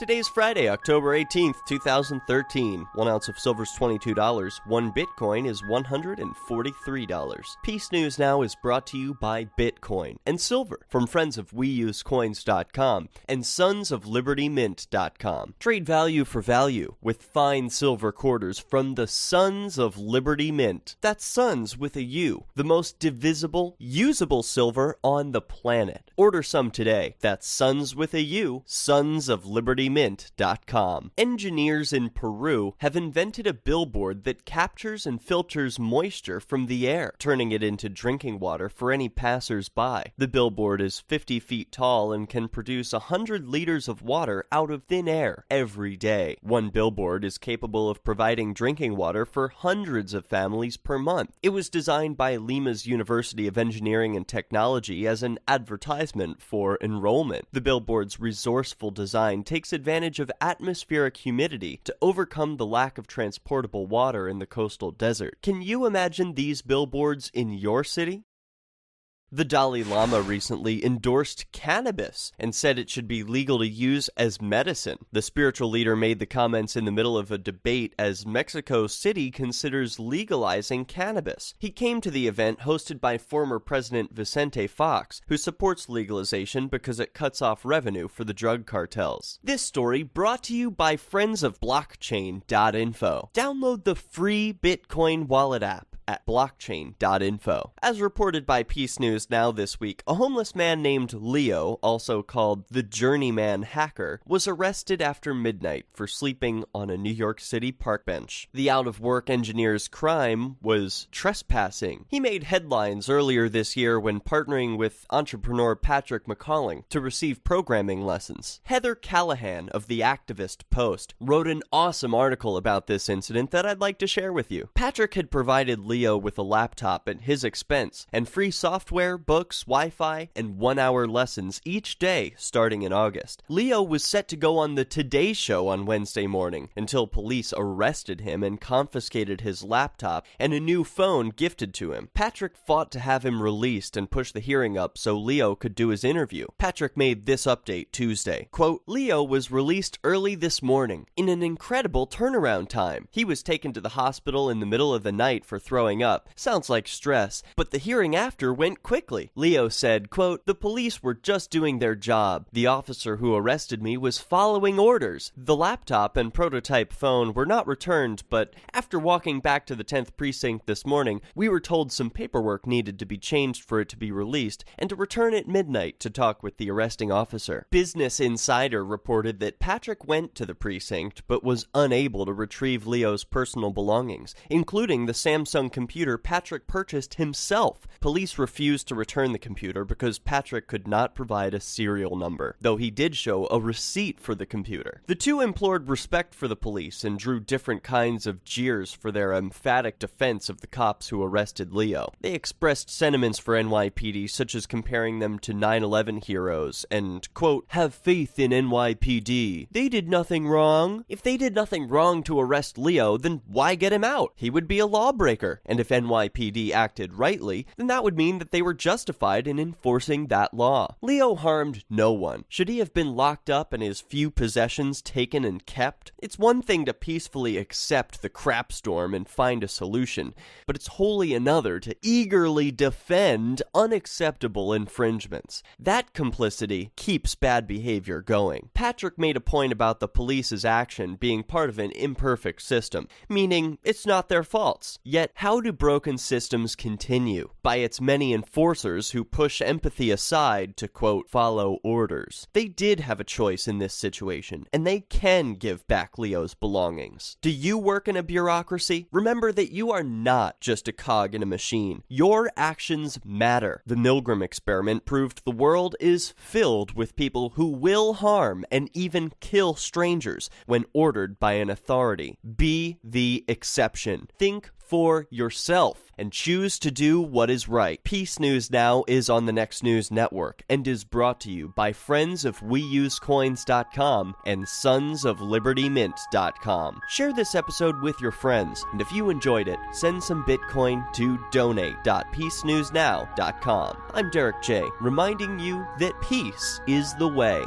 Today's Friday, October 18th, 2013. 1 ounce of silver is $22. 1 Bitcoin is $143. Peace News Now is brought to you by Bitcoin and Silver from friends of WeUseCoins.com and SonsOfLibertyMint.com. Trade value for value with fine silver quarters from the Sons of Liberty Mint. That's Sons with a U, the most divisible, usable silver on the planet. Order some today. That's Sons with a U, SonsOfLibertyMint.com. Engineers in Peru have invented a billboard that captures and filters moisture from the air, turning it into drinking water for any passers-by. The billboard is 50 feet tall and can produce 100 liters of water out of thin air every day. One billboard is capable of providing drinking water for hundreds of families per month. It was designed by Lima's University of Engineering and Technology as an advertisement for enrollment. The billboard's resourceful design takes advantage of atmospheric humidity to overcome the lack of transportable water in the coastal desert. Can you imagine these billboards in your city? The Dalai Lama recently endorsed cannabis and said it should be legal to use as medicine. The spiritual leader made the comments in the middle of a debate as Mexico City considers legalizing cannabis. He came to the event hosted by former President Vicente Fox, who supports legalization because it cuts off revenue for the drug cartels. This story brought to you by friends of blockchain.info. Download the free Bitcoin wallet app at blockchain.info. As reported by Peace News Now this week, a homeless man named Leo, also called the Journeyman Hacker, was arrested after midnight for sleeping on a New York City park bench. The out-of-work engineer's crime was trespassing. He made headlines earlier this year when partnering with entrepreneur Patrick McCalling to receive programming lessons. Heather Callahan of The Activist Post wrote an awesome article about this incident that I'd like to share with you. Patrick had provided Leo with a laptop at his expense and free software, books, Wi-Fi, and 1-hour lessons each day starting in August. Leo was set to go on the Today Show on Wednesday morning until police arrested him and confiscated his laptop and a new phone gifted to him. Patrick fought to have him released and push the hearing up so Leo could do his interview. Patrick made this update Tuesday. Quote, Leo was released early this morning in an incredible turnaround time. He was taken to the hospital in the middle of the night for throwing up. Sounds like stress, but the hearing after went quickly. Leo said, quote, the police were just doing their job. The officer who arrested me was following orders. The laptop and prototype phone were not returned, but after walking back to the 10th precinct this morning, we were told some paperwork needed to be changed for it to be released and to return at midnight to talk with the arresting officer. Business Insider reported that Patrick went to the precinct but was unable to retrieve Leo's personal belongings, including the Samsung computer Patrick purchased himself. Police refused to return the computer because Patrick could not provide a serial number, though he did show a receipt for the computer. The two implored respect for the police and drew different kinds of jeers for their emphatic defense of the cops who arrested Leo. They expressed sentiments for NYPD such as comparing them to 9/11 heroes and, quote, have faith in NYPD. They did nothing wrong. If they did nothing wrong to arrest Leo, then why get him out? He would be a lawbreaker. And if NYPD acted rightly, then that would mean that they were justified in enforcing that law. Leo harmed no one. Should he have been locked up and his few possessions taken and kept? It's one thing to peacefully accept the crap storm and find a solution, but it's wholly another to eagerly defend unacceptable infringements. That complicity keeps bad behavior going. Patrick made a point about the police's action being part of an imperfect system, meaning it's not their faults. Yet, how do broken systems continue? By its many enforcers who push empathy aside to, quote, follow orders. They did have a choice in this situation, and they can give back Leo's belongings. Do you work in a bureaucracy? Remember that you are not just a cog in a machine. Your actions matter. The Milgram experiment proved the world is filled with people who will harm and even kill strangers when ordered by an authority. Be the exception. Think for yourself and choose to do what is right. Peace News Now is on the Next News Network and is brought to you by friends of WeUseCoins.com and SonsOfLibertyMint.com. Share this episode with your friends, and if you enjoyed it, send some Bitcoin to donate.peacenewsnow.com. I'm Derek J, reminding you that peace is the way.